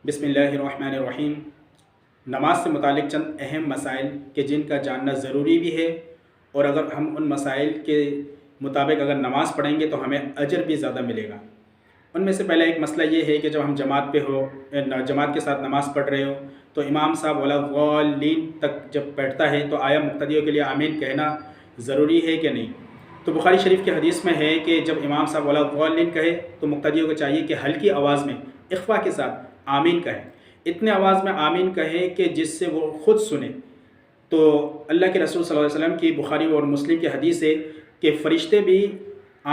بسم اللہ الرحمن الرحیم۔ نماز سے متعلق چند اہم مسائل کہ جن کا جاننا ضروری بھی ہے، اور اگر ہم ان مسائل کے مطابق اگر نماز پڑھیں گے تو ہمیں اجر بھی زیادہ ملے گا۔ ان میں سے پہلا ایک مسئلہ یہ ہے کہ جب ہم جماعت پہ ہو، جماعت کے ساتھ نماز پڑھ رہے ہو تو امام صاحب ولا الضالین تک جب بیٹھتا ہے تو آیا مقتدیوں کے لیے آمین کہنا ضروری ہے کہ نہیں؟ تو بخاری شریف کی حدیث میں ہے کہ جب امام صاحب ولا الضالین کہے تو مقتدیوں کو چاہیے کہ ہلکی آواز میں اخفا کے ساتھ آمین کہیں، اتنے آواز میں آمین کہیں کہ جس سے وہ خود سنے۔ تو اللہ کے رسول صلی اللہ علیہ وسلم کی بخاری اور مسلم کی حدیث ہے کہ فرشتے بھی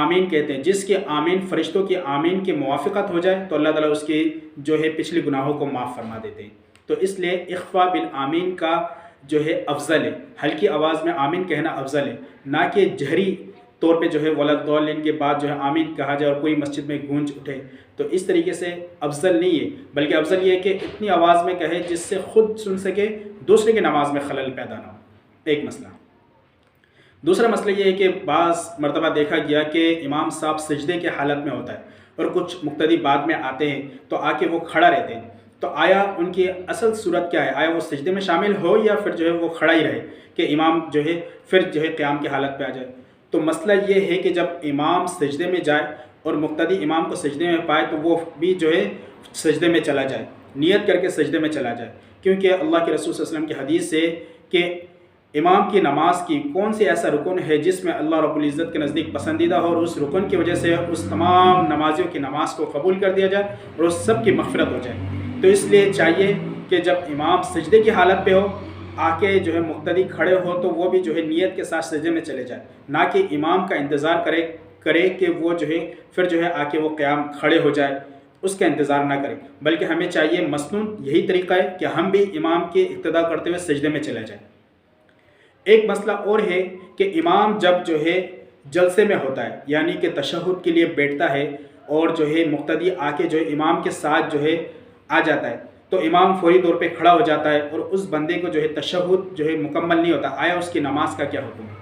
آمین کہتے ہیں، جس کے آمین فرشتوں کی آمین کی موافقت ہو جائے تو اللہ تعالیٰ اس کی پچھلی گناہوں کو معاف فرما دیتے ہیں۔ تو اس لیے اخفا بالآمین کا افضل ہے، ہلکی آواز میں آمین کہنا افضل ہے، نہ کہ جہری طور پہ ولا الضالین کے بعد آمین کہا جائے اور پوری مسجد میں گونج اٹھے۔ تو اس طریقے سے افضل نہیں ہے، بلکہ افضل یہ ہے کہ اتنی آواز میں کہے جس سے خود سن سکے، دوسرے کی نماز میں خلل پیدا نہ ہو۔ ایک مسئلہ۔ دوسرا مسئلہ یہ ہے کہ بعض مرتبہ دیکھا گیا کہ امام صاحب سجدے کے حالت میں ہوتا ہے اور کچھ مقتدی بعد میں آتے ہیں تو آ کے وہ کھڑا رہتے ہیں، تو آیا ان کی اصل صورت کیا ہے؟ آیا وہ سجدے میں شامل ہو یا پھر وہ کھڑا ہی رہے کہ امام پھر قیام کی حالت پہ آ جائے؟ تو مسئلہ یہ ہے کہ جب امام سجدے میں جائے اور مقتدی امام کو سجدے میں پائے تو وہ بھی سجدے میں چلا جائے، نیت کر کے سجدے میں چلا جائے، کیونکہ اللہ کے رسول صلی اللہ علیہ وسلم کی حدیث ہے کہ امام کی نماز کی کون سی ایسا رکن ہے جس میں اللہ رب العزت کے نزدیک پسندیدہ ہو، اور اس رکن کی وجہ سے اس تمام نمازیوں کی نماز کو قبول کر دیا جائے اور اس سب کی مغفرت ہو جائے۔ تو اس لیے چاہیے کہ جب امام سجدے کی حالت پہ ہو، آ کے مقتدی کھڑے ہو تو وہ بھی نیت کے ساتھ سجدے میں چلے جائے، نہ کہ امام کا انتظار کرے کہ وہ پھر آ کے وہ قیام کھڑے ہو جائے، اس کا انتظار نہ کرے، بلکہ ہمیں چاہیے مسنون یہی طریقہ ہے کہ ہم بھی امام کے اقتداء کرتے ہوئے سجدے میں چلے جائیں۔ ایک مسئلہ اور ہے کہ امام جب جلسے میں ہوتا ہے، یعنی کہ تشہد کے لیے بیٹھتا ہے اور مقتدی آ کے امام کے ساتھ آ جاتا ہے تو امام فوری طور پہ کھڑا ہو جاتا ہے اور اس بندے کو تشہد مکمل نہیں ہوتا، آیا اس کی نماز کا کیا حکم ہے؟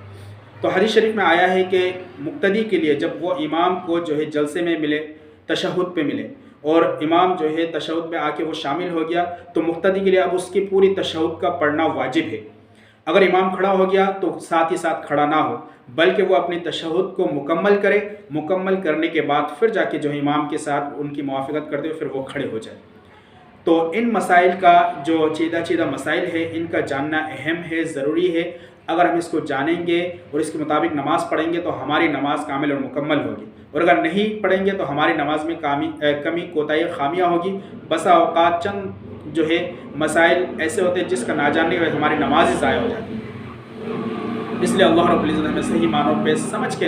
تو حدیث شریف میں آیا ہے کہ مقتدی کے لیے جب وہ امام کو جلسے میں ملے، تشہد پہ ملے، اور امام تشہد میں آ کے وہ شامل ہو گیا تو مقتدی کے لیے اب اس کی پوری تشہد کا پڑھنا واجب ہے۔ اگر امام کھڑا ہو گیا تو ساتھ ہی ساتھ کھڑا نہ ہو، بلکہ وہ اپنی تشہد کو مکمل کرے، مکمل کرنے کے بعد پھر جا کے امام کے ساتھ ان کی موافقت کرتے ہوئے پھر وہ کھڑے ہو جائے۔ تو ان مسائل کا چیدہ مسائل ہے، ان کا جاننا اہم ہے، ضروری ہے۔ اگر ہم اس کو جانیں گے اور اس کے مطابق نماز پڑھیں گے تو ہماری نماز کامل اور مکمل ہوگی، اور اگر نہیں پڑھیں گے تو ہماری نماز میں کمی کوتاہی خامیاں ہوگی۔ بسا اوقات چند مسائل ایسے ہوتے ہیں جس کا نہ جاننے کی وجہ سے ہماری نماز ہی ضائع ہو جاتی ہے۔ اس لیے اللہ رب العزت ہمیں صحیح معنوں پہ سمجھ کے